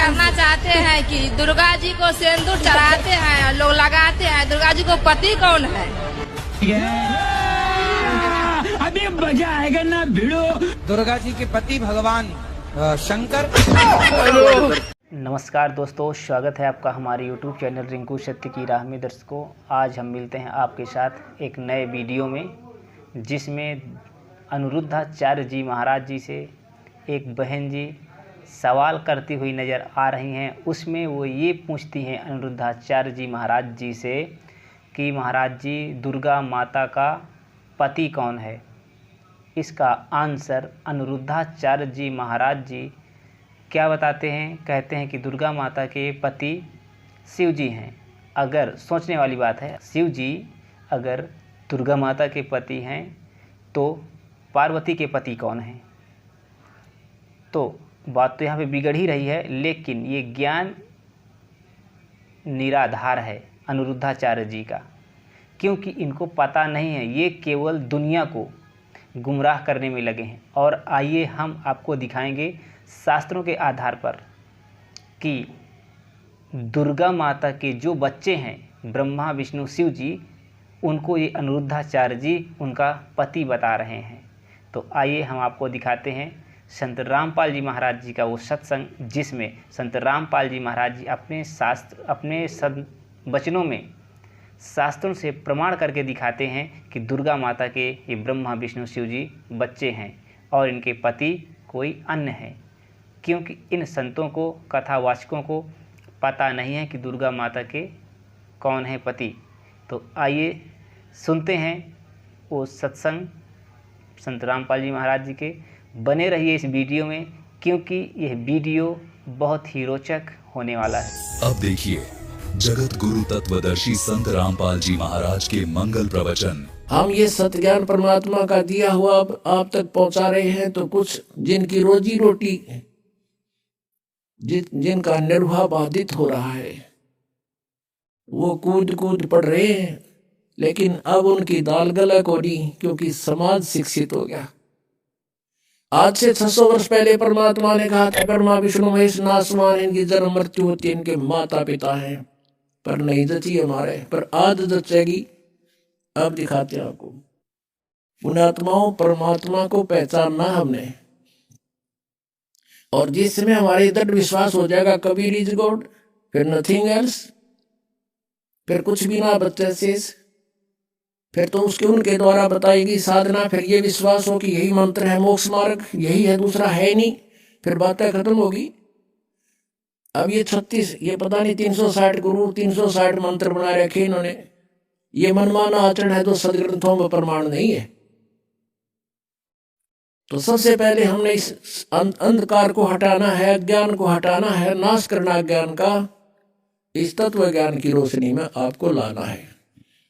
जानना चाहते हैं कि दुर्गा जी को सिंदूर चढ़ाते हैं, लोग लगाते हैं, दुर्गा जी को पति कौन है? अभी मजा आएगा ना भिड़ो। दुर्गा जी के पति भगवान शंकर। नमस्कार दोस्तों, स्वागत है आपका हमारे YouTube चैनल रिंकू सत्य की राह में। दर्शकों, आज हम मिलते हैं आपके साथ एक नए वीडियो में, जिसमें अनिरुद्धाचार्य जी महाराज जी से एक बहन जी सवाल करती हुई नज़र आ रही हैं। उसमें वो ये पूछती हैं अनिरुद्धाचार्य जी महाराज जी से कि महाराज जी, दुर्गा माता का पति कौन है? इसका आंसर अनिरुद्धाचार्य जी महाराज जी क्या बताते हैं? कहते हैं कि दुर्गा माता के पति शिव जी हैं। अगर सोचने वाली बात है, शिव जी अगर दुर्गा माता के पति हैं तो पार्वती के पति कौन हैं? तो बात तो यहाँ पे बिगड़ ही रही है, लेकिन ये ज्ञान निराधार है अनिरुद्धाचार्य जी का, क्योंकि इनको पता नहीं है। ये केवल दुनिया को गुमराह करने में लगे हैं। और आइए हम आपको दिखाएंगे शास्त्रों के आधार पर कि दुर्गा माता के जो बच्चे हैं, ब्रह्मा विष्णु शिव जी, उनको ये अनिरुद्धाचार्य जी उनका पति बता रहे हैं। तो आइए हम आपको दिखाते हैं संत रामपाल जी महाराज जी का वो सत्संग, जिसमें संत रामपाल जी महाराज जी अपने वचनों में शास्त्रों से प्रमाण करके दिखाते हैं कि दुर्गा माता के ये ब्रह्मा विष्णु शिव जी बच्चे हैं और इनके पति कोई अन्य है। क्योंकि इन संतों को, कथावाचकों को पता नहीं है कि दुर्गा माता के कौन है पति। तो आइए सुनते हैं वो सत्संग संत रामपाल जी महाराज जी के। बने रहिए इस वीडियो में, क्योंकि यह वीडियो बहुत ही रोचक होने वाला है। अब देखिए जगत गुरु तत्वदर्शी संत रामपाल जी महाराज के मंगल प्रवचन। हम ये सत्य ज्ञान परमात्मा का दिया हुआ अब आप तक पहुंचा रहे हैं, तो कुछ जिनकी रोजी रोटी, जिनका निर्वाह बाधित हो रहा है, वो कूद कूद पड़ रहे हैं, लेकिन अब उनकी दाल गलक हो रही, क्योंकि समाज शिक्षित हो गया। आज से 600 वर्ष पहले परमात्मा ने कहा था, ब्रह्मा विष्णु महेश नासवान, इनकी जन्म मृत्यु होती है, इनके माता पिता हैं, पर नहीं जची हमारे, पर आज जचेगी। अब दिखाते हैं आपको। पुणात्माओं, परमात्मा को पहचानना हमने, और जिस समय हमारे दृढ़ विश्वास हो जाएगा कबीर इज गॉड, फिर नथिंग एल्स, फिर कुछ भी ना बच्चे शेष, फिर तो उसके उनके द्वारा बताएगी साधना, फिर ये विश्वास हो कि यही मंत्र है मोक्ष मार्ग, यही है, दूसरा है नहीं, फिर बातें खत्म होगी। अब ये 36, ये पता नहीं 360 गुरु, 360 मंत्र बना रखे इन्होंने। ये मनमाना आचरण है तो सदग्रंथों में प्रमाण नहीं है। तो सबसे पहले हमने इस अंधकार को हटाना है, अज्ञान को हटाना है, नाश करना अज्ञान का, इस तत्व ज्ञान की रोशनी में आपको लाना है।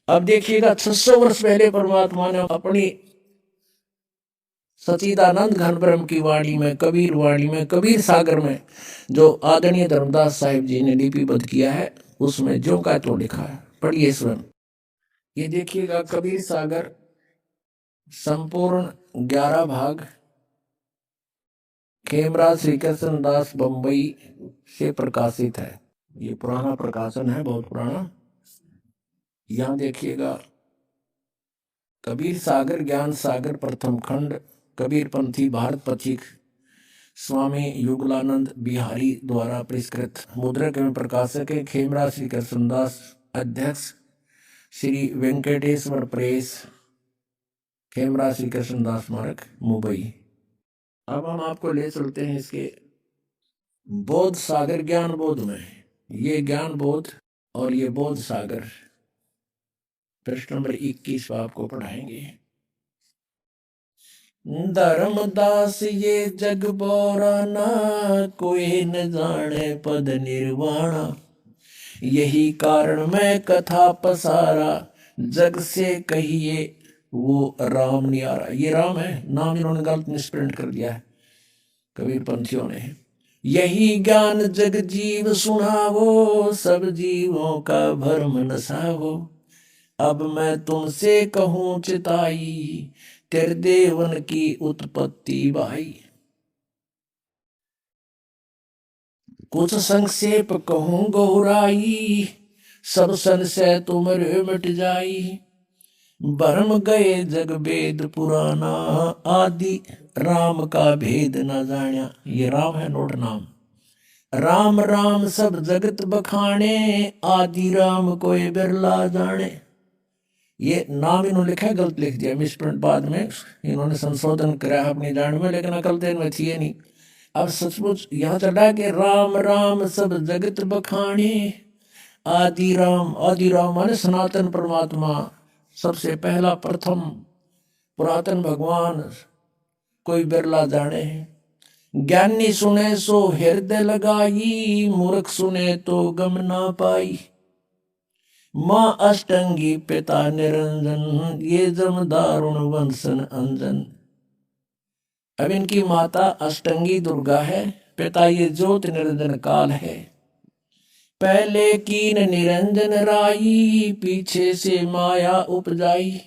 अब देखिएगा, 600 वर्ष पहले परमात्मा ने अपनी सच्चिदानंद घन ब्रह्म की वाणी में, कबीर वाणी में, कबीर सागर में, जो आदरणीय धर्मदास साहिब जी ने लिपिबद्ध किया है, उसमें जो का तो लिखा है, पढ़िए स्वयं। ये देखिएगा, कबीर सागर संपूर्ण 11 भाग, खेमराज श्री कृष्ण दास बम्बई से प्रकाशित है। ये पुराना प्रकाशन है, बहुत पुराना। यहाँ देखिएगा, कबीर सागर ज्ञान सागर प्रथम खंड, कबीर पंथी भारत पथिक, स्वामी युगलानंद बिहारी द्वारा परिष्कृत, मुद्रक एवं प्रकाशक है खेमराज श्री कृष्णदास, अध्यक्ष श्री वेंकटेश्वर प्रेस, खेमराज श्री कृष्णदास स्मारक, मुंबई। अब हम आपको ले चलते हैं इसके बोध सागर ज्ञान बोध में। ये ज्ञान बोध और ये बोध सागर, प्रश्न नंबर 21 आपको पढ़ाएंगे। धर्मदास ये जग बोराना, कोई न जाने पद निर्वाणा, यही कारण मैं कथा पसारा, जग से कहिए वो राम न्यारा। ये राम है, नाम इन्होंने गलत मिसप्रिंट कर दिया है कबीर पंथियों ने। यही ज्ञान जग जीव सुनावो, सब जीवों का भरम नसावो, अब मैं तुमसे कहूँ चिताई, तेरे देवन की उत्पत्ति भाई। कुछ संक्षेप कहूँ गौराई, सब संशय तुमरे मिट जाई। भरम गए जग वेद पुराना, आदि राम का भेद न जान्या। ये राम है नोट नाम। राम राम सब जगत बखाने, आदि राम कोई बिरला जाने। ये नाम इन्होंने लिखा है, गलत लिख दिया, मिसप्रिंट बाद में इन्होंने संशोधन करा अपनी जान में, लेकिन अकल तो इनमें थी नहीं। अब सचमुच यहाँ चला कि राम राम सब जगत बखाने, आदि राम माने सनातन परमात्मा, सबसे पहला प्रथम पुरातन भगवान कोई बिरला जाने। ज्ञानी सुने सो हृदय लगाई, मूर्ख सुने तो गम ना पाई। माँ अष्टंगी पिता निरंजन, ये जम दारुण वंशन अंजन। अब इनकी माता अष्टंगी दुर्गा है, पिता ये ज्योत निरंजन काल है। पहले कीन निरंजन राई, पीछे से माया उपजाई।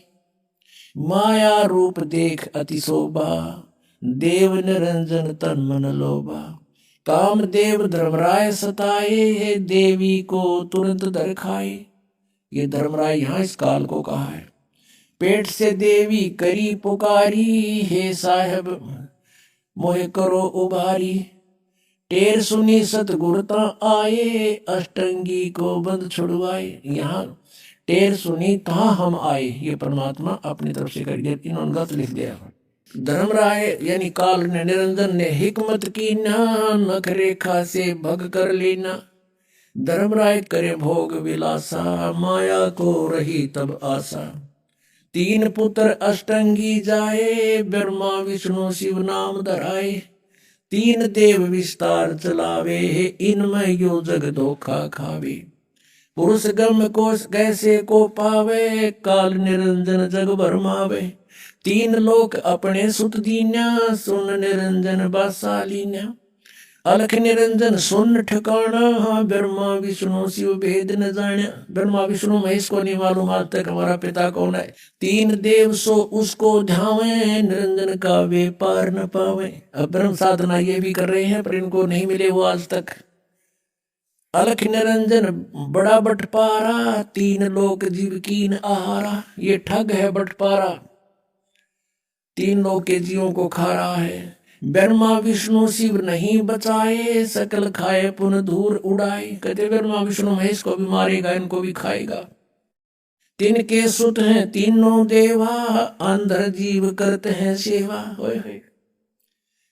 माया रूप देख अति शोभा, देव निरंजन तन मन लोभा। काम देव धर्मराय सताए, देवी को तुरंत दर खाए। ये धर्मराय यहाँ इस काल को कहा है। पेट से देवी करी पुकारी, हे साहब मोहे करो उबारी। टेर सुनी सतगुरता आए, अष्टंगी को बंद छुड़वाए। यहाँ टेर सुनी कहाँ हम आए, ये परमात्मा अपनी तरफ से कर दिया, इन्होंने गलत लिख दिया। धर्मराय यानी काल ने निरंजन ने हिकमत की ना, नख रेखा से भग कर लेना। धर्मराय करे भोग विलासा, माया को रही तब आशा। तीन पुत्र अष्टंगी जाए, ब्रह्मा विष्णु शिव नाम धराए। तीन देव विस्तार चलावे, इनमें यो जग धोखा खावे। पुरुष गम को कैसे को पावे, काल निरंजन जग भरमावे। तीन लोक अपने सुत दीन्या, सुन निरंजन बासालीन्या। अलख निरंजन सुन ठिकाना, ब्रह्मा विष्णु शिव भेद न जाना। ब्रह्मा विष्णु महेश को नहीं मालूम आज तक हमारा पिता कौन है। तीन देव सो उसको ध्यावे, निरंजन का वे पार न पावे। अब ब्रह्म साधना ये भी कर रहे हैं पर इनको नहीं मिले वो आज तक। अलख निरंजन बड़ा बटपारा, तीन लोक जीव कीन आहारा। ये ठग है बटपारा, तीन लोक के जीवों को खा रहा है। ब्रह्मा विष्णु शिव नहीं बचाए, सकल खाए पुन धूर उड़ाए। कहते ब्रह्मा विष्णु महेश को भी मारेगा, इनको भी खाएगा। तीन के सुत हैं तीनों देवा, अंधर जीव करते हैं सेवा। होए होए।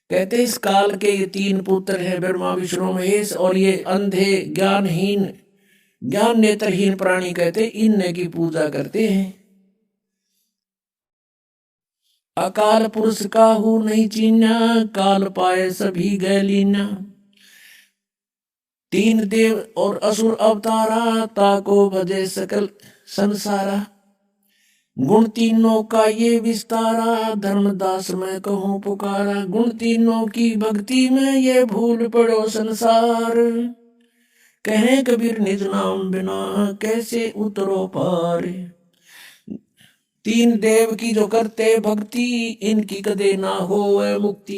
कहते इस काल के ये तीन पुत्र हैं ब्रह्मा विष्णु महेश, और ये अंधे ज्ञानहीन ज्ञान नेत्रहीन प्राणी कहते इनने की पूजा करते हैं। अकाल पुरुष काहू नहीं चीन्या, काल पाए सभी गए लीना। तीन देव और असुर अवतारा, ताको भजे सकल संसारा। गुण तीनों का ये विस्तारा, धर्मदास मैं कहूँ पुकारा। गुण तीनों की भक्ति में ये भूल पड़ो संसार, कहें कबीर निज नाम बिना कैसे उतरो पार। तीन देव की जो करते भक्ति, इनकी कदे ना हो मुक्ति।